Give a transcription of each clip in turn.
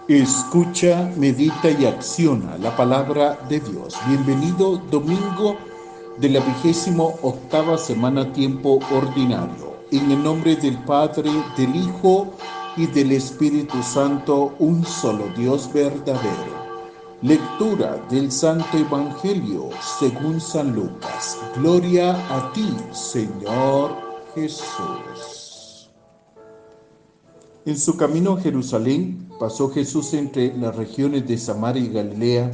Escucha, medita y acciona la palabra de Dios. Bienvenido domingo de la 28ª semana tiempo ordinario. En el nombre del Padre, del Hijo y del Espíritu Santo, un solo Dios verdadero. Lectura del Santo Evangelio según San Lucas. Gloria a ti, Señor Jesús. En su camino a Jerusalén, pasó Jesús entre las regiones de Samaria y Galilea,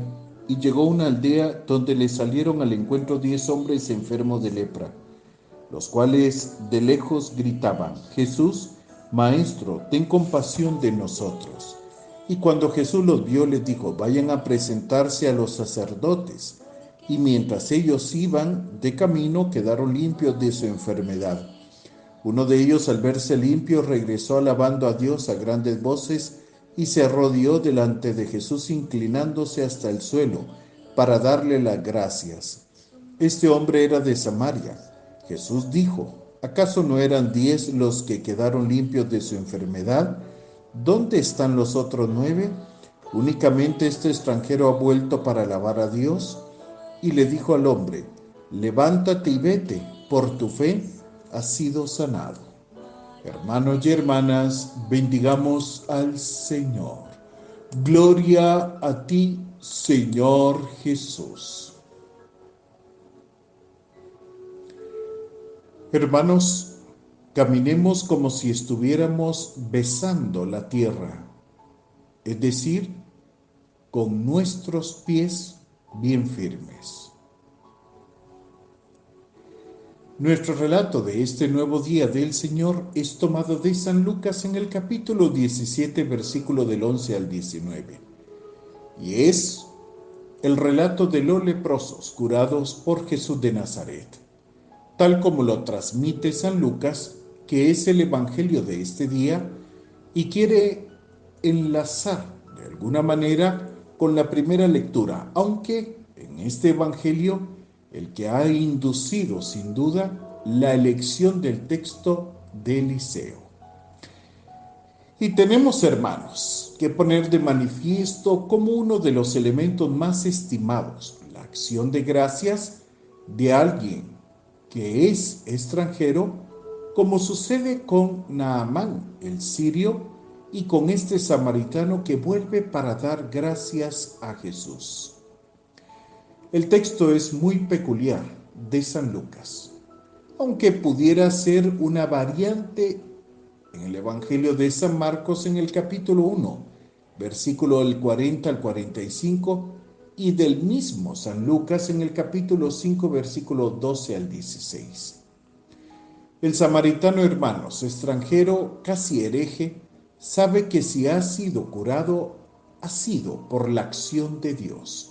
y llegó a una aldea donde le salieron al encuentro 10 hombres enfermos de lepra, los cuales de lejos gritaban: Jesús, Maestro, ten compasión de nosotros. Y cuando Jesús los vio, les dijo: vayan a presentarse a los sacerdotes. Y mientras ellos iban de camino, quedaron limpios de su enfermedad. Uno de ellos, al verse limpio, regresó alabando a Dios a grandes voces y se arrodilló delante de Jesús, inclinándose hasta el suelo para darle las gracias. Este hombre era de Samaria. Jesús dijo: ¿acaso no eran 10 los que quedaron limpios de su enfermedad? ¿Dónde están los otros 9? Únicamente este extranjero ha vuelto para alabar a Dios. Y le dijo al hombre: levántate y vete, por tu fe has sido sanado. Hermanos y hermanas, bendigamos al Señor. Gloria a ti, Señor Jesús. Hermanos, caminemos como si estuviéramos besando la tierra, es decir, con nuestros pies bien firmes. Nuestro relato de este nuevo día del Señor es tomado de San Lucas en el capítulo 17, versículo del 11 al 19. Y es el relato de los leprosos curados por Jesús de Nazaret, tal como lo transmite San Lucas, que es el evangelio de este día, y quiere enlazar de alguna manera con la primera lectura, aunque en este evangelio el que ha inducido sin duda la elección del texto de Eliseo. Y tenemos, hermanos, que poner de manifiesto como uno de los elementos más estimados la acción de gracias de alguien que es extranjero, como sucede con Naamán, el sirio, y con este samaritano que vuelve para dar gracias a Jesús. El texto es muy peculiar de San Lucas, aunque pudiera ser una variante en el Evangelio de San Marcos en el capítulo 1, versículo del 40 al 45, y del mismo San Lucas en el capítulo 5, versículo 12 al 16. El samaritano, hermanos, extranjero, casi hereje, sabe que si ha sido curado, ha sido por la acción de Dios.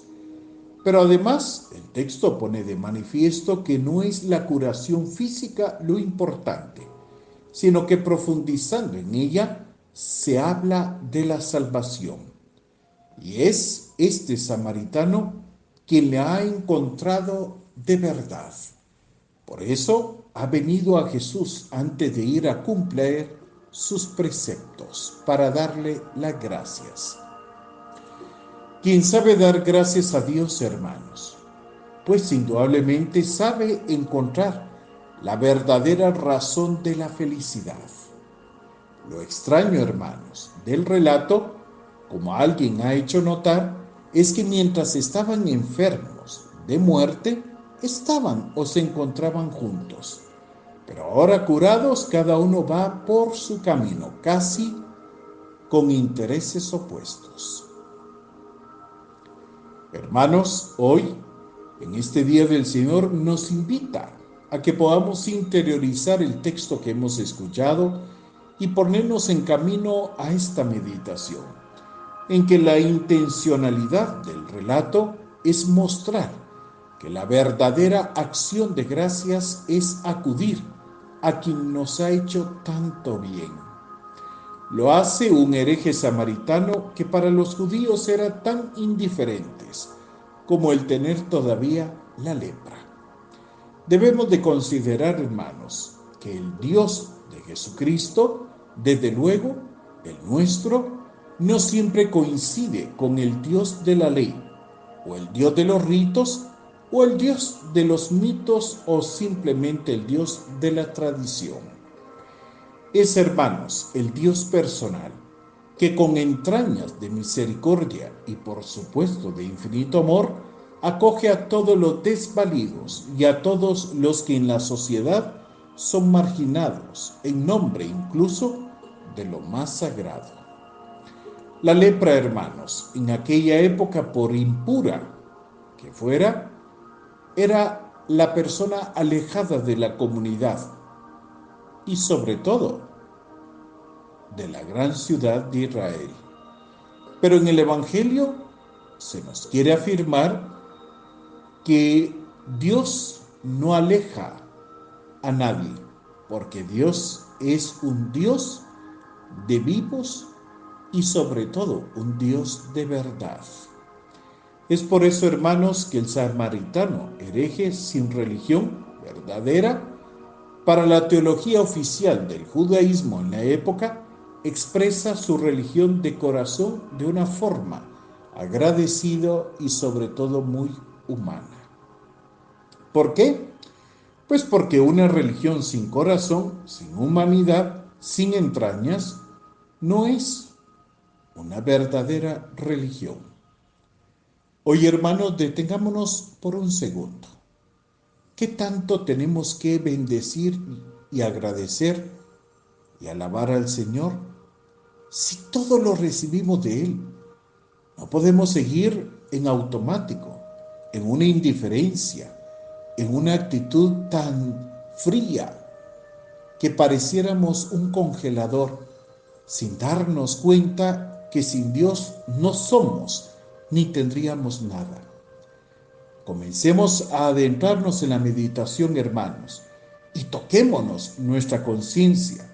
Pero además, el texto pone de manifiesto que no es la curación física lo importante, sino que profundizando en ella, se habla de la salvación. Y es este samaritano quien le ha encontrado de verdad. Por eso ha venido a Jesús antes de ir a cumplir sus preceptos para darle las gracias. Quien sabe dar gracias a Dios, hermanos, pues indudablemente sabe encontrar la verdadera razón de la felicidad. Lo extraño, hermanos, del relato, como alguien ha hecho notar, es que mientras estaban enfermos de muerte, estaban o se encontraban juntos. Pero ahora curados, cada uno va por su camino, casi con intereses opuestos. Hermanos, hoy, en este día del Señor, nos invita a que podamos interiorizar el texto que hemos escuchado y ponernos en camino a esta meditación, en que la intencionalidad del relato es mostrar que la verdadera acción de gracias es acudir a quien nos ha hecho tanto bien. Lo hace un hereje samaritano que para los judíos era tan indiferentes como el tener todavía la lepra. Debemos de considerar, hermanos, que el Dios de Jesucristo, desde luego, el nuestro, no siempre coincide con el Dios de la ley, o el Dios de los ritos, o el Dios de los mitos, o simplemente el Dios de la tradición. Es, hermanos, el Dios personal, que con entrañas de misericordia y por supuesto de infinito amor, acoge a todos los desvalidos y a todos los que en la sociedad son marginados, en nombre incluso de lo más sagrado. La lepra, hermanos, en aquella época, por impura que fuera, era la persona alejada de la comunidad y sobre todo de la gran ciudad de Israel. Pero en el Evangelio se nos quiere afirmar que Dios no aleja a nadie, porque Dios es un Dios de vivos y sobre todo un Dios de verdad. Es por eso, hermanos, que el samaritano, hereje sin religión verdadera, para la teología oficial del judaísmo en la época, expresa su religión de corazón de una forma agradecido y sobre todo muy humana. ¿Por qué? Pues porque una religión sin corazón, sin humanidad, sin entrañas, no es una verdadera religión. Hoy, hermanos, detengámonos por un segundo. ¿Qué tanto tenemos que bendecir y agradecer y alabar al Señor si todo lo recibimos de Él? No podemos seguir en automático, en una indiferencia, en una actitud tan fría que pareciéramos un congelador, sin darnos cuenta que sin Dios no somos ni tendríamos nada. Comencemos a adentrarnos en la meditación, hermanos, y toquémonos nuestra conciencia.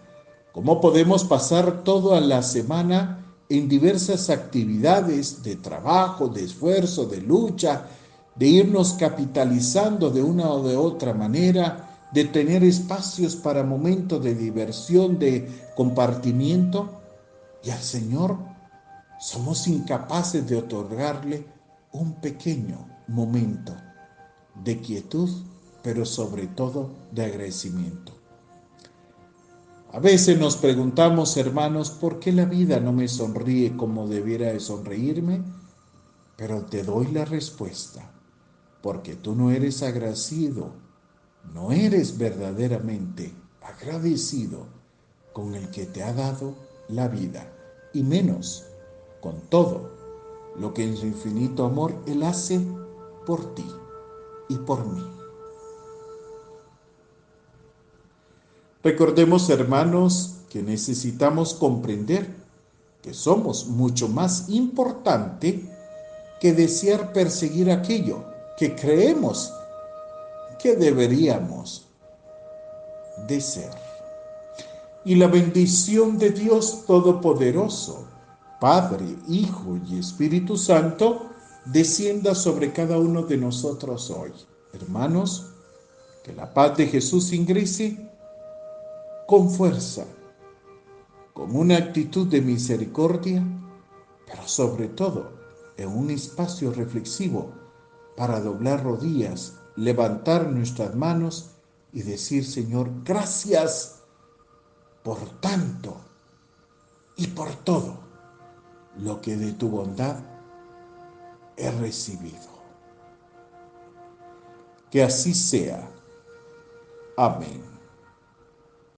¿Cómo podemos pasar toda la semana en diversas actividades de trabajo, de esfuerzo, de lucha, de irnos capitalizando de una o de otra manera, de tener espacios para momentos de diversión, de compartimiento? Y al Señor somos incapaces de otorgarle un pequeño momento de quietud, pero sobre todo de agradecimiento. A veces nos preguntamos, hermanos, ¿por qué la vida no me sonríe como debiera de sonreírme? Pero te doy la respuesta, porque tú no eres agradecido, no eres verdaderamente agradecido con el que te ha dado la vida, y menos con todo lo que en su infinito amor Él hace por ti y por mí. Recordemos, hermanos, que necesitamos comprender que somos mucho más importante que desear perseguir aquello que creemos que deberíamos de ser. Y la bendición de Dios Todopoderoso, Padre, Hijo y Espíritu Santo, descienda sobre cada uno de nosotros hoy. Hermanos, que la paz de Jesús ingrese con fuerza, con una actitud de misericordia, pero sobre todo en un espacio reflexivo para doblar rodillas, levantar nuestras manos y decir: Señor, gracias por tanto y por todo lo que de tu bondad he recibido. Que así sea. Amén.